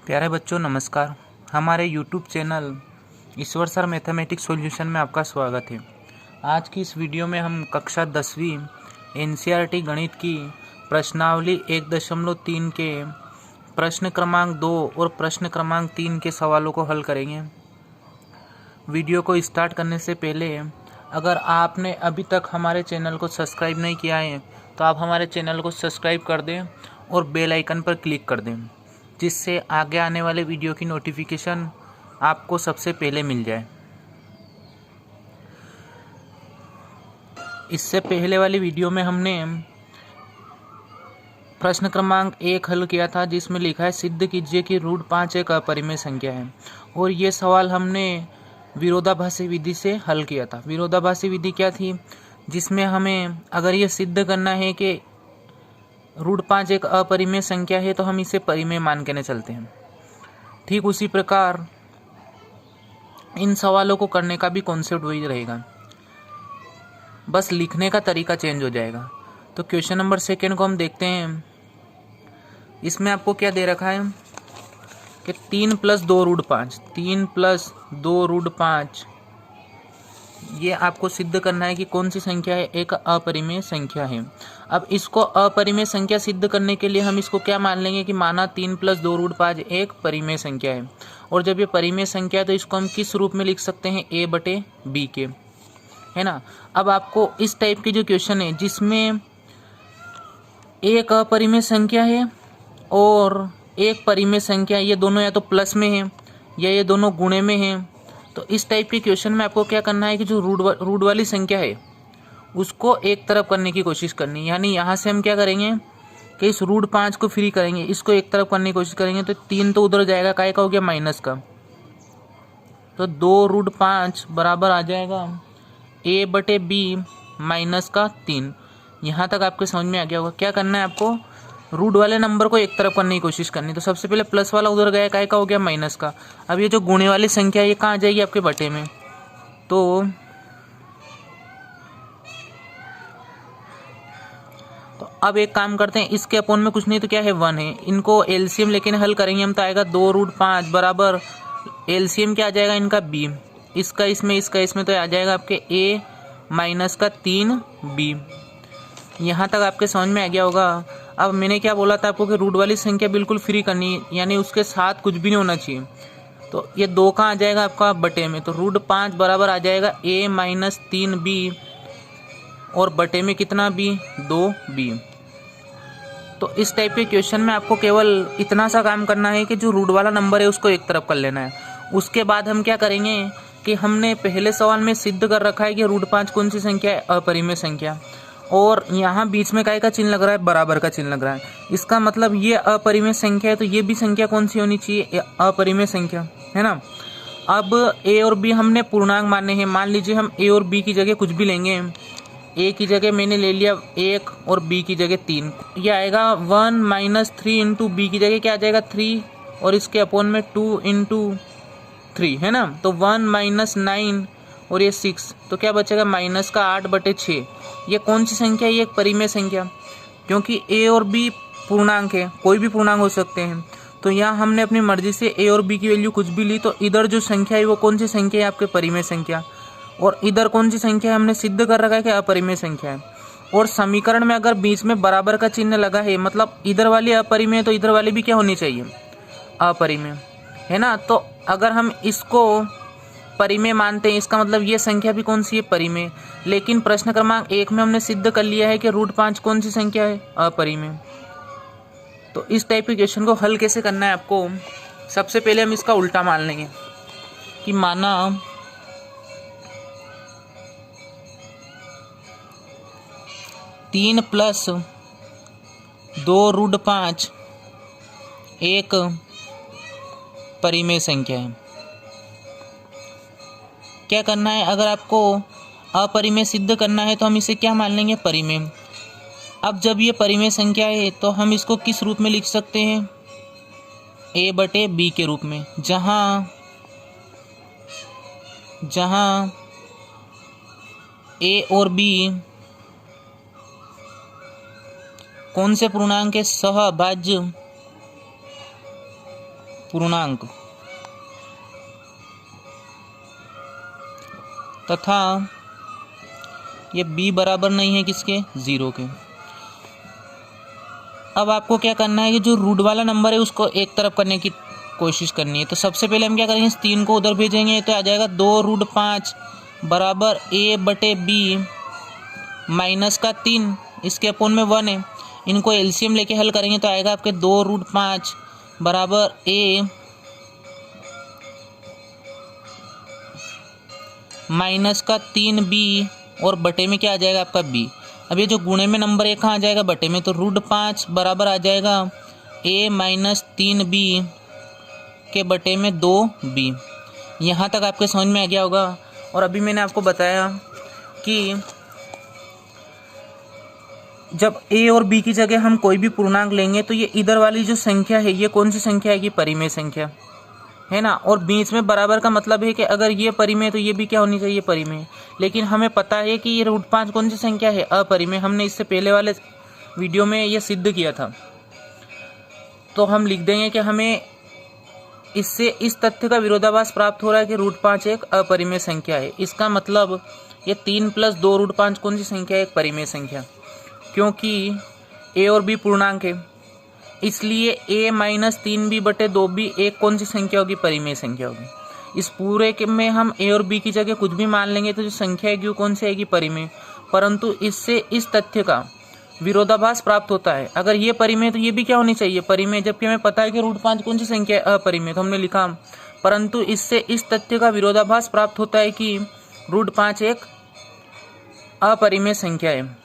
प्यारे बच्चों नमस्कार। हमारे यूट्यूब चैनल ईश्वर सर मैथमेटिक्स सॉल्यूशन में आपका स्वागत है। आज की इस वीडियो में हम कक्षा 10वीं एनसीईआरटी गणित की प्रश्नावली 1.3 के प्रश्न क्रमांक 2 और प्रश्न क्रमांक 3 के सवालों को हल करेंगे। वीडियो को स्टार्ट करने से पहले अगर आपने अभी तक हमारे चैनल को सब्सक्राइब नहीं किया है तो आप हमारे चैनल को सब्सक्राइब कर दें और बेल आइकन पर क्लिक कर दें, जिससे आगे आने वाले वीडियो की नोटिफिकेशन आपको सबसे पहले मिल जाए। इससे पहले वाली वीडियो में हमने प्रश्न क्रमांक 1 हल किया था, जिसमें लिखा है सिद्ध कीजिए कि √5 एक अपरिमेय संख्या है। और ये सवाल हमने विरोधाभासी विधि से हल किया था। विरोधाभासी विधि क्या थी? जिसमें हमें अगर ये सिद्ध करना है कि √5 एक अपरिमेय संख्या है तो हम इसे परिमेय मान के न चलते हैं। ठीक उसी प्रकार इन सवालों को करने का भी कॉन्सेप्ट वही रहेगा, बस लिखने का तरीका चेंज हो जाएगा। तो क्वेश्चन नंबर 2 को हम देखते हैं। इसमें आपको क्या दे रखा है कि 3 + 2 √5, 3 + 2 √5, ये आपको सिद्ध करना है कि कौन सी संख्या है, एक अपरिमेय संख्या है। अब इसको अपरिमेय संख्या सिद्ध करने के लिए हम इसको क्या मान लेंगे कि माना 3 + 2 √5 एक परिमेय संख्या है। और जब ये परिमेय संख्या है तो इसको हम किस रूप में लिख सकते हैं? a/b के, है ना। अब आपको इस टाइप के जो क्वेश्चन है जिसमें एक अपरिमेय संख्या है और एक परिमेय संख्या, ये दोनों या तो प्लस में है या ये दोनों गुणे में है, तो इस टाइप के क्वेश्चन में आपको क्या करना है कि जो रूट वाली संख्या है उसको एक तरफ करने की कोशिश करनी है। यानी यहाँ से हम क्या करेंगे कि इस √5 को फ्री करेंगे, इसको एक तरफ करने की कोशिश करेंगे, तो 3 तो उधर जाएगा, काय का हो गया? माइनस का। तो 2 √5 बराबर आ जाएगा a/b माइनस का 3। यहाँ तक आपके समझ में आ गया होगा। क्या करना है आपको? रूट वाले नंबर को एक तरफ करने की कोशिश करनी। तो सबसे पहले प्लस वाला उधर गया, काय का हो गया? माइनस का। अब ये जो गुणे वाली संख्या है ये कहाँ आ जाएगी? आपके बटे में। तो अब एक काम करते हैं, इसके अपोन में कुछ नहीं तो क्या है? 1 है। इनको एलसीएम लेके हल करेंगे हम तो आएगा 2 √5 बराबर एलसीएम क्या आ जाएगा इनका? b। इसका इसमें तो आ जाएगा आपके a माइनस का 3b। यहाँ तक आपके समझ में आ गया होगा। अब मैंने क्या बोला था आपको कि रूट वाली संख्या बिल्कुल फ्री करनी, यानी उसके साथ कुछ भी नहीं होना चाहिए। तो ये 2 कहाँ आ जाएगा आपका? बटे में। तो √5 बराबर आ जाएगा a माइनस 3b और बटे में कितना b? 2b। तो इस टाइप के क्वेश्चन में आपको केवल इतना सा काम करना है कि जो रूट वाला नंबर है उसको एक तरफ कर लेना है। उसके बाद हम क्या करेंगे कि हमने पहले सवाल में सिद्ध कर रखा है कि √5 कौन सी संख्या है? अपरिमेय संख्या। और यहाँ बीच में काय का चिन्ह लग रहा है? बराबर का चिन्ह लग रहा है। इसका मतलब ये अपरिमेय संख्या है, तो ये भी संख्या कौन सी होनी चाहिए? अपरिमेय संख्या, है ना। अब a और b हमने पूर्णांक माने हैं। मान लीजिए हम a और b की जगह कुछ भी लेंगे। a की जगह मैंने ले लिया 1 और b की जगह 3। ये आएगा 1 - 3 इंटू b की जगह क्या आ जाएगा? 3 और इसके अपोन में 2 × 3, है ना। तो 1 - 9 और ये 6, तो क्या बचेगा? माइनस का 8/6। ये कौन सी संख्या है? ये एक परिमेय संख्या, क्योंकि a और b पूर्णांक है, कोई भी पूर्णांक हो सकते हैं। तो यहाँ हमने अपनी मर्जी से a और b की वैल्यू कुछ भी ली, तो इधर जो संख्या है वो कौन सी संख्या है? आपके परिमेय संख्या। और इधर कौन सी संख्या है? हमने सिद्ध कर रखा है कि अपरिमेय संख्या है। और समीकरण में अगर बीच में बराबर का चिन्ह लगा है, मतलब इधर वाली अपरिमेय तो इधर वाली भी क्या होनी चाहिए? अपरिमेय, है ना। तो अगर हम इसको परिमेय मानते हैं, इसका मतलब ये संख्या भी कौन सी है? परिमेय। लेकिन प्रश्न क्रमांक 1 में हमने सिद्ध कर लिया है कि √5 कौन सी संख्या है? अपरिमेय। तो इस टाइप के क्वेश्चन को हल कैसे करना है आपको? सबसे पहले हम इसका उल्टा मान लेंगे कि माना 3 + 2 √5 एक परिमेय संख्या है। क्या करना है? अगर आपको अपरिमेय सिद्ध करना है तो हम इसे क्या मान लेंगे? परिमेय। अब जब ये परिमेय संख्या है तो हम इसको किस रूप में लिख सकते हैं? a/b के रूप में, जहाँ a और b कौन से पूर्णांक के सहभाज्य पूर्णांक तथा ये b बराबर नहीं है किसके, 0 के। अब आपको क्या करना है कि जो रूट वाला नंबर है उसको एक तरफ करने की कोशिश करनी है। तो सबसे पहले हम क्या करेंगे, इस 3 को उधर भेजेंगे तो आ जाएगा 2√5 बराबर a/b माइनस का 3 इसके अपोन में 1 है। इनको एलसीएम लेके हल करेंगे तो आएगा आपके 2√5 बराबर a माइनस का 3b और बटे में क्या आ जाएगा आपका b। अब ये जो गुणे में नंबर 1 कहाँ आ जाएगा, बटे में, तो √5 बराबर आ जाएगा a माइनस 3b के बटे में 2b। यहाँ तक आपके समझ में आ गया होगा। और अभी मैंने आपको बताया कि जब a और b की जगह हम कोई भी पूर्णांक लेंगे तो ये इधर वाली जो संख्या है ये कौन सी संख्या है, ये परिमेय संख्या है ना। और बीच में बराबर का मतलब है कि अगर ये परिमेय तो ये भी क्या होनी चाहिए, परिमेय। लेकिन हमें पता है कि ये √5 कौन सी संख्या है, अपरिमेय। हमने इससे पहले वाले वीडियो में ये सिद्ध किया था। तो हम लिख देंगे कि हमें इससे इस तथ्य का विरोधाभास प्राप्त हो रहा है कि √5 एक अपरिमेय संख्या है। इसका मतलब ये 3 + 2√5 कौन सी संख्या है, एक परिमेय संख्या। क्योंकि a और b पूर्णांक है इसलिए a माइनस 3b बटे 2b एक कौन सी संख्या होगी, परिमेय संख्या होगी। इस पूरे के में हम a और b की जगह कुछ भी मान लेंगे तो जो संख्या आएगी वो कौन सी आएगी, परिमेय। परंतु इससे इस तथ्य का विरोधाभास प्राप्त होता है, अगर ये परिमेय तो ये भी क्या होनी चाहिए, परिमेय। जबकि हमें पता है कि √5 कौन सी संख्या है, अपरिमेय, तो हमने लिखा। परंतु इससे इस तथ्य का विरोधाभास प्राप्त होता है कि √5 एक अपरिमेय संख्या है।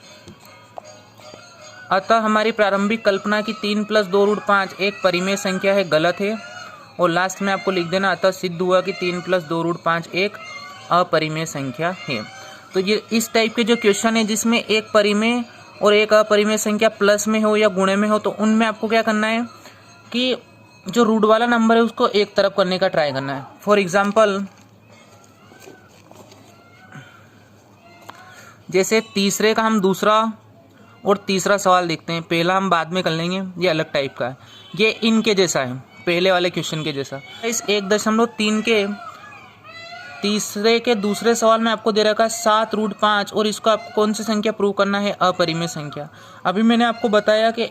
अतः हमारी प्रारंभिक कल्पना की 3 + 2√5 एक परिमेय संख्या है, गलत है। और लास्ट में आपको लिख देना, अतः सिद्ध हुआ कि 3 + 2√5 एक अपरिमेय संख्या है। तो ये इस टाइप के जो क्वेश्चन है जिसमें एक परिमेय और एक अपरिमेय संख्या प्लस में हो या गुणे में हो, तो उनमें आपको क्या करना है कि जो रूट वाला नंबर है उसको एक तरफ करने का ट्राई करना है। फॉर एग्जाम्पल, जैसे तीसरे का हम दूसरा और तीसरा सवाल देखते हैं। पहला हम बाद में कर लेंगे, ये अलग टाइप का है, ये इनके जैसा है, पहले वाले क्वेश्चन के जैसा। इस 1.3 के तीसरे के दूसरे सवाल में आपको दे रखा है 7√5 और इसको आपको कौन सी संख्या प्रूव करना है, अपरिमेय संख्या। अभी मैंने आपको बताया कि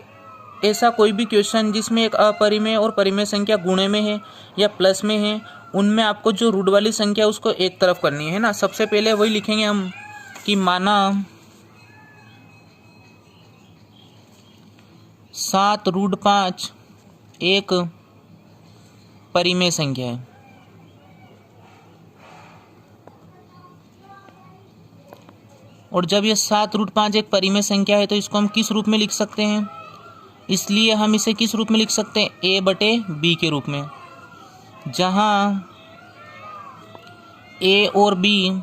ऐसा कोई भी क्वेश्चन जिसमें एक अपरिमेय और परिमेय संख्या गुणे में है या प्लस में है, उनमें आपको जो रूट वाली संख्या उसको एक तरफ करनी है ना। सबसे पहले वही लिखेंगे हम कि माना 7√5 एक परिमेय संख्या है और जब ये 7√5 एक परिमेय संख्या है तो इसको हम किस रूप में लिख सकते हैं, इसलिए हम इसे किस रूप में लिख सकते हैं, a/b के रूप में, जहां a और b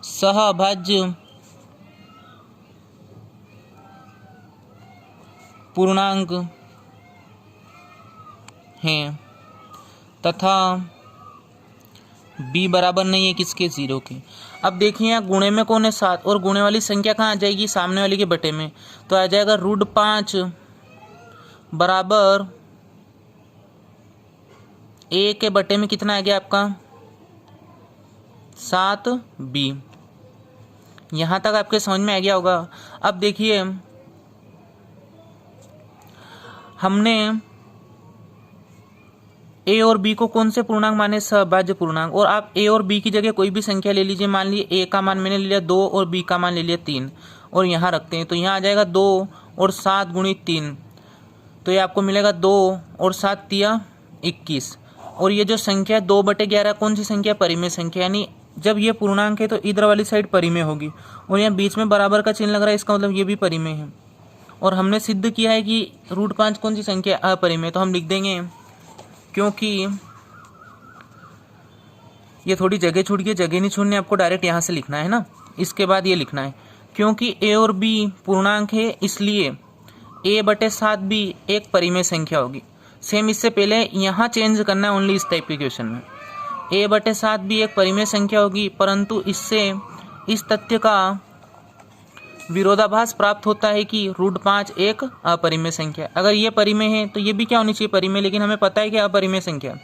सहअभाज्य पूर्णांक हैं तथा b बराबर नहीं है किसके, 0 के। अब देखिए यहाँ गुणे में कौन है, 7, और गुणे वाली संख्या कहाँ आ जाएगी, सामने वाली के बटे में, तो आ जाएगा √5 बराबर a के बटे में कितना आ गया आपका, 7b। यहाँ तक आपके समझ में आ गया होगा। अब देखिए हमने a और b को कौन से पूर्णांक माने, सहअभाज्य पूर्णांक। और आप a और b की जगह कोई भी संख्या ले लीजिए, मान लीजिए a का मान मैंने ले लिया 2 और b का मान ले लिया 3 और यहाँ रखते हैं, तो यहाँ आ जाएगा 2 और 7 × 3, तो ये आपको मिलेगा 2 और 7 × 21। और ये जो संख्या 2/11 कौन सी संख्या, परिमेय संख्या। यानी जब ये पूर्णांक है तो इधर वाली साइड परिमेय होगी, और यहाँ बीच में बराबर का चिन्ह लग रहा है, इसका मतलब ये भी परिमेय है। और हमने सिद्ध किया है कि √5 कौन सी संख्या, अपरिमेय। तो हम लिख देंगे, क्योंकि ये थोड़ी जगह छूट गई, जगह नहीं छोड़नी, आपको डायरेक्ट यहाँ से लिखना है ना, इसके बाद ये लिखना है। क्योंकि a और b पूर्णांक है इसलिए a/7b एक परिमेय संख्या होगी। सेम इससे पहले यहाँ चेंज करना है ओनली इस टाइप के क्वेश्चन में, a/7b एक परिमेय संख्या होगी, परंतु इससे इस तथ्य का विरोधाभास प्राप्त होता है कि √5 एक अपरिमेय संख्या। अगर ये परिमेय है तो ये भी क्या होनी चाहिए, परिमेय, लेकिन हमें पता है कि अपरिमेय संख्या,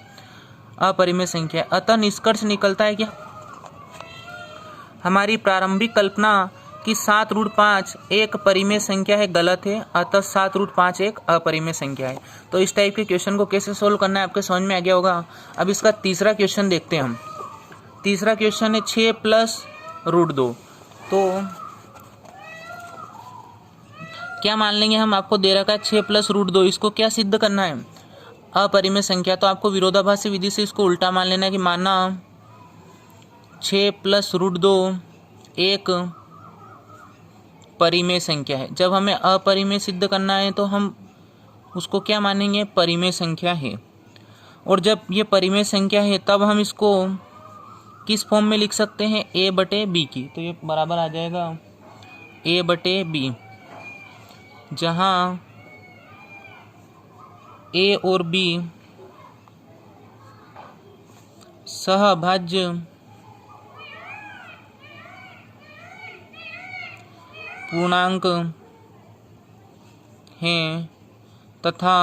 अपरिमेय संख्या। अतः निष्कर्ष निकलता है कि हमारी प्रारंभिक कल्पना कि 7√5 एक परिमेय संख्या है गलत है। अतः 7√5 एक अपरिमेय संख्या है। तो इस टाइप के क्वेश्चन को कैसे सोल्व करना है आपके समझ में आ गया होगा। अब इसका तीसरा क्वेश्चन देखते हैं हम। तीसरा क्वेश्चन है 6 + √2। तो क्या मान लेंगे हम, आपको दे रखा है 6 + √2, इसको क्या सिद्ध करना है, अपरिमेय संख्या। तो आपको विरोधाभासी विधि से इसको उल्टा मान लेना है कि माना 6 + √2 एक परिमेय संख्या है। जब हमें अपरिमेय सिद्ध करना है तो हम उसको क्या मानेंगे, परिमेय संख्या है। और जब ये परिमेय संख्या है तब हम इसको किस फॉर्म में लिख सकते हैं, a/b की। तो ये बराबर आ जाएगा a/b, जहाँ a और b सहभाज्य पूर्णांक हैं तथा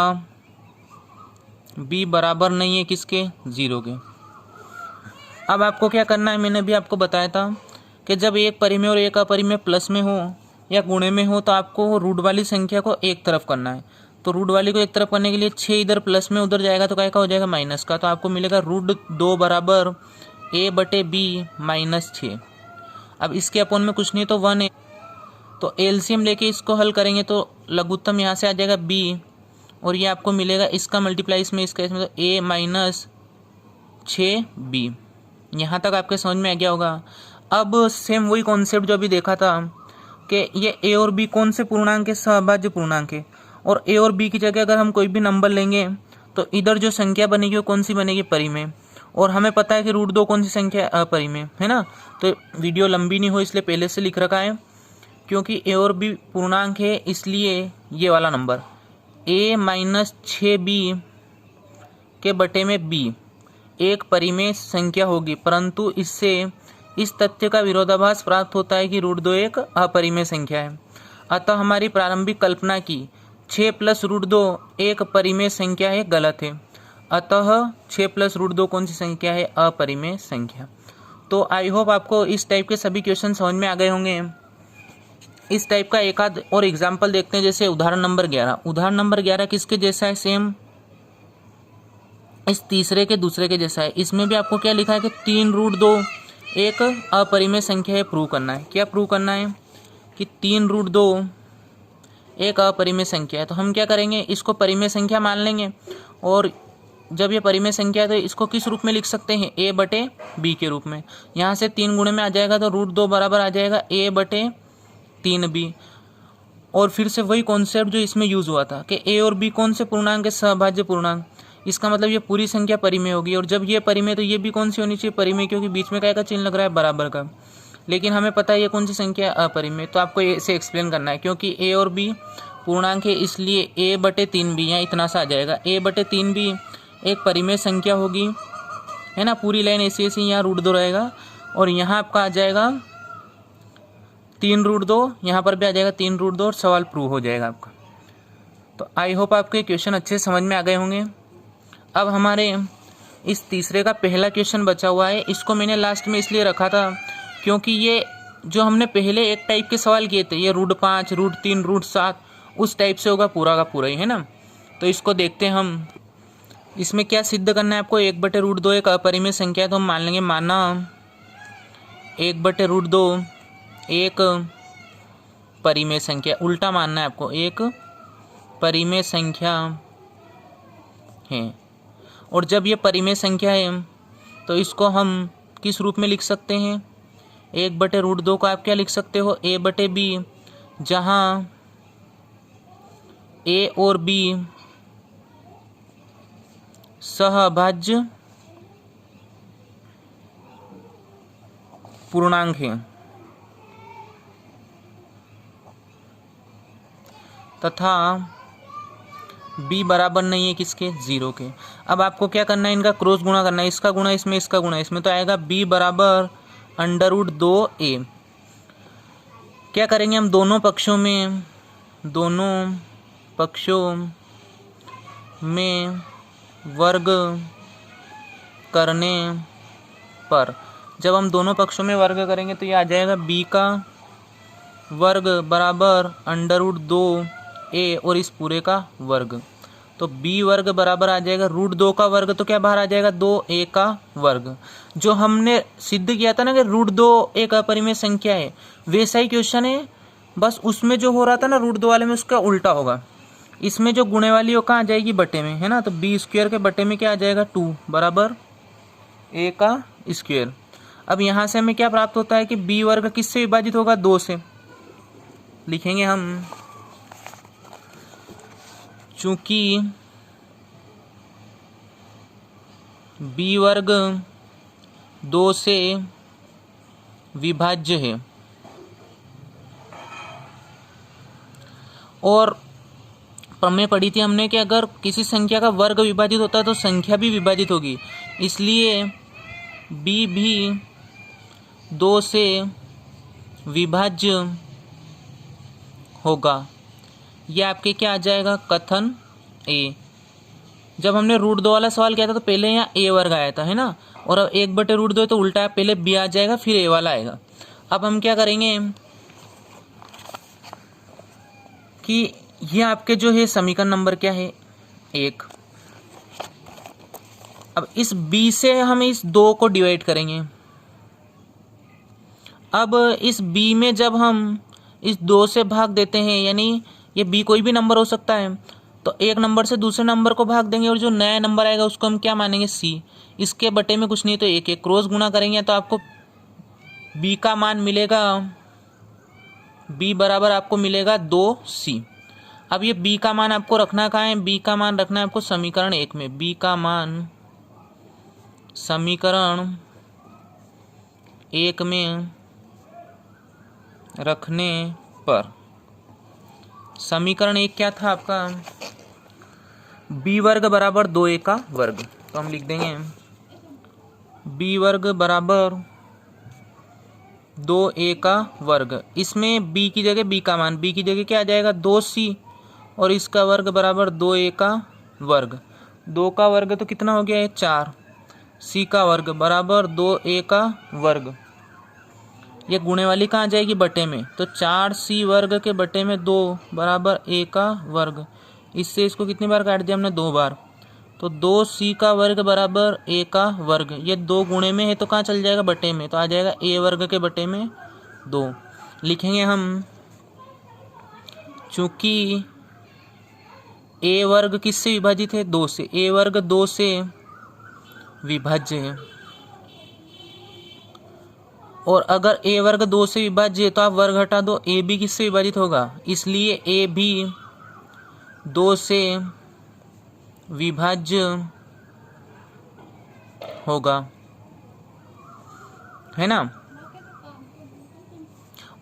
b बराबर नहीं है किसके, 0 के। अब आपको क्या करना है, मैंने भी आपको बताया था कि जब एक परिमेय और एक अपरिमेय प्लस में हो या गुणे में हो तो आपको रूट वाली संख्या को एक तरफ करना है। तो रूट वाली को एक तरफ करने के लिए 6 इधर प्लस में उधर जाएगा तो क्या का हो जाएगा, माइनस का। तो आपको मिलेगा √2 बराबर a/b - 6। अब इसके अपोन में कुछ नहीं तो 1 है, तो एलसीएम लेके इसको हल करेंगे तो लघुत्तम यहाँ से आ जाएगा b, और ये आपको मिलेगा इसका मल्टीप्लाई इसमें इसका तो a - 6b। यहाँ तक आपके समझ में आ गया होगा। अब सेम वही कॉन्सेप्ट जो अभी देखा था कि ये a और b कौन से पूर्णांक के, सहभाज्य पूर्णांक है। और a और b की जगह अगर हम कोई भी नंबर लेंगे तो इधर जो संख्या बनेगी वो कौन सी बनेगी, परिमेय। और हमें पता है कि √2 कौन सी संख्या है, अपरिमेय, है ना। तो वीडियो लंबी नहीं हो इसलिए पहले से लिख रखा है, क्योंकि a और b पूर्णांक है इसलिए ये वाला नंबर a - 6b के बटे में b एक परिमेय संख्या होगी। परंतु इससे इस तथ्य का विरोधाभास प्राप्त होता है कि √2 एक अपरिमेय संख्या है। अतः हमारी प्रारंभिक कल्पना की 6 + √2 एक परिमेय संख्या है गलत है। अतः 6 + √2 कौन सी संख्या है, अपरिमेय संख्या। तो आई होप आपको इस टाइप के सभी क्वेश्चन समझ में आ गए होंगे। इस टाइप का एक आध और एग्जाम्पल देखते हैं, जैसे उदाहरण नंबर 11। उदाहरण नंबर 11 किसके जैसा है, सेम इस तीसरे के दूसरे के जैसा है। इसमें भी आपको क्या लिखा है कि 3√2 एक अपरिमेय संख्या है, प्रूव करना है। क्या प्रूव करना है कि 3√2 एक अपरिमेय संख्या है। तो हम क्या करेंगे, इसको परिमेय संख्या मान लेंगे। और जब ये परिमेय संख्या है तो इसको किस रूप में लिख सकते हैं, a/b के रूप में। यहाँ से 3 गुणे में आ जाएगा तो √2 बराबर आ जाएगा a/3b। और फिर से वही कॉन्सेप्ट जो इसमें यूज हुआ था कि a और b कौन से पूर्णांक है, सहभाज्य पूर्णांक। इसका मतलब ये पूरी संख्या परिमेय होगी। और जब ये परिमेय तो ये भी कौन सी होनी चाहिए, परिमेय, क्योंकि बीच में क्या का चिन्ह लग रहा है, बराबर का। लेकिन हमें पता है ये कौन सी संख्या अपरिमेय। तो आपको ऐसे एक्सप्लेन करना है, क्योंकि a और b पूर्णांक है इसलिए a/3b यहाँ इतना सा आ जाएगा। a/3b एक परिमेय संख्या होगी, है ना। पूरी लाइन ऐसी ऐसी यहाँ √2 रहेगा और यहाँ आपका आ जाएगा 3√2, यहाँ पर भी आ जाएगा 3√2 और सवाल प्रूव हो जाएगा आपका। तो आई होप आपके क्वेश्चन अच्छे समझ में आ गए होंगे। अब हमारे इस तीसरे का पहला क्वेश्चन बचा हुआ है। इसको मैंने लास्ट में इसलिए रखा था क्योंकि ये जो हमने पहले एक टाइप के सवाल किए थे, ये √5, √3, √7 उस टाइप से होगा पूरा का पूरा ही, है ना। तो इसको देखते हैं हम। इसमें क्या सिद्ध करना है आपको, 1/√2 एक अपरिमेय संख्या है। तो हम मान लेंगे, माना 1/√2 एक परिमेय संख्या, उल्टा मानना है आपको, एक परिमेय संख्या है। और जब ये परिमेय संख्या है तो इसको हम किस रूप में लिख सकते हैं, 1/√2 को आप क्या लिख सकते हो, a/b, जहाँ a और b सहभाज्य पूर्णांक है तथा b बराबर नहीं है किसके, 0 के। अब आपको क्या करना है, इनका क्रॉस गुणा करना है, इसका गुणा इसमें, इसका गुणा इसमें। तो आएगा b बराबर √2a। क्या करेंगे हम, दोनों पक्षों में वर्ग करने पर, जब हम दोनों पक्षों में वर्ग करेंगे तो ये आ जाएगा b का वर्ग बराबर √2a और इस पूरे का वर्ग। तो b वर्ग बराबर आ जाएगा √2 का वर्ग, तो क्या बाहर आ जाएगा 2a का वर्ग। जो हमने सिद्ध किया था ना कि √2 एक अपरिमेय संख्या है, वैसा ही क्वेश्चन है, बस उसमें जो हो रहा था ना √2 वाले में उसका उल्टा होगा। इसमें जो गुणे वाली हो कहाँ आ जाएगी, बटे में, है ना। तो b² के बटे में क्या आ जाएगा 2 बराबर a का स्क्वायर। अब यहाँ से हमें क्या प्राप्त होता है कि b वर्ग किससे विभाजित होगा, 2 से। लिखेंगे हम, चूंकि b वर्ग 2 से विभाज्य है और प्रमेय पढ़ी थी हमने कि अगर किसी संख्या का वर्ग विभाजित होता है तो संख्या भी विभाजित होगी, इसलिए b भी 2 से विभाज्य होगा। यह आपके क्या आ जाएगा, कथन a। जब हमने √2 वाला सवाल किया था तो पहले यहाँ a वर्ग आया था, है ना, और अब 1/√2 तो उल्टा है, पहले b आ जाएगा फिर a वाला आएगा। अब हम क्या करेंगे कि ये आपके जो है समीकरण नंबर क्या है 1। अब इस b से हम इस 2 को डिवाइड करेंगे। अब इस b में जब हम इस 2 से भाग देते हैं, यानी ये b कोई भी नंबर हो सकता है, तो एक नंबर से दूसरे नंबर को भाग देंगे और जो नया नंबर आएगा उसको हम क्या मानेंगे, c। इसके बटे में कुछ नहीं तो 1 क्रॉस गुना करेंगे तो आपको b का मान मिलेगा, b बराबर आपको मिलेगा 2c। अब ये b का मान आपको रखना कहाँ है, b का मान रखना है आपको समीकरण 1 में। b का मान समीकरण 1 में रखने पर, समीकरण 1 क्या था आपका, b वर्ग बराबर 2a का वर्ग। तो हम लिख देंगे b वर्ग बराबर 2a का वर्ग। इसमें b की जगह b का मान, b की जगह क्या आ जाएगा 2c और इसका वर्ग बराबर 2a का वर्ग। 2 का वर्ग तो कितना हो गया है 4, c का वर्ग बराबर 2a का वर्ग। ये गुणे वाली कहाँ जाएगी, बटे में, तो 4c वर्ग के बटे में 2 बराबर a का वर्ग। इससे इसको कितनी बार काट दिया हमने, 2 बार, तो 2c का वर्ग बराबर a का वर्ग। ये 2 गुणे में है तो कहाँ चल जाएगा, बटे में, तो आ जाएगा a वर्ग के बटे में 2। लिखेंगे हम, चूंकि a वर्ग किससे विभाजित है, 2 से, a वर्ग 2 से विभाज्य है, और अगर a वर्ग 2 से विभाज्य है तो आप वर्ग हटा दो, a भी किससे विभाजित होगा, इसलिए a भी 2 से विभाज्य होगा, है ना।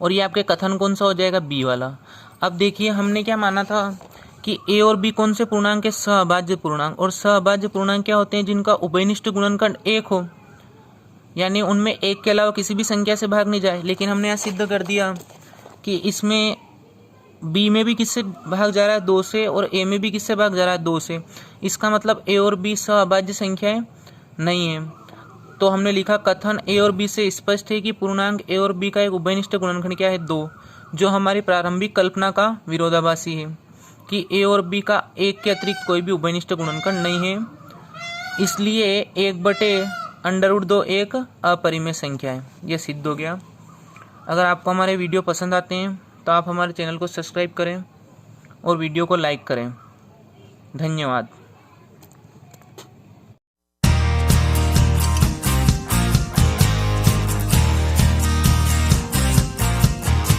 और ये आपके कथन कौन सा हो जाएगा, b वाला। अब देखिए हमने क्या माना था कि a और b कौन से पूर्णांक है, सहभाज्य पूर्णांक। और सहभाज्य पूर्णांक क्या होते हैं, जिनका उभयनिष्ठ गुणनखंड 1 हो, यानी उनमें 1 के अलावा किसी भी संख्या से भाग नहीं जाए। लेकिन हमने यहाँ सिद्ध कर दिया कि इसमें b में भी किससे भाग जा रहा है, 2 से, और a में भी किससे भाग जा रहा है, 2 से। इसका मतलब a और b सहभाज्य संख्याएं नहीं है। तो हमने लिखा, कथन a और b से स्पष्ट है कि पूर्णांक a और b का एक उभयनिष्ठ गुणनखंड क्या है, 2, जो हमारी प्रारंभिक कल्पना का विरोधाभासी है कि a और b का 1 के अतिरिक्त कोई भी उभयनिष्ठ गुणनखंड नहीं है। इसलिए 1/√2 एक अपरिमेय संख्या है। यह सिद्ध हो गया। अगर आपको हमारे वीडियो पसंद आते हैं तो आप हमारे चैनल को सब्सक्राइब करें और वीडियो को लाइक करें। धन्यवाद।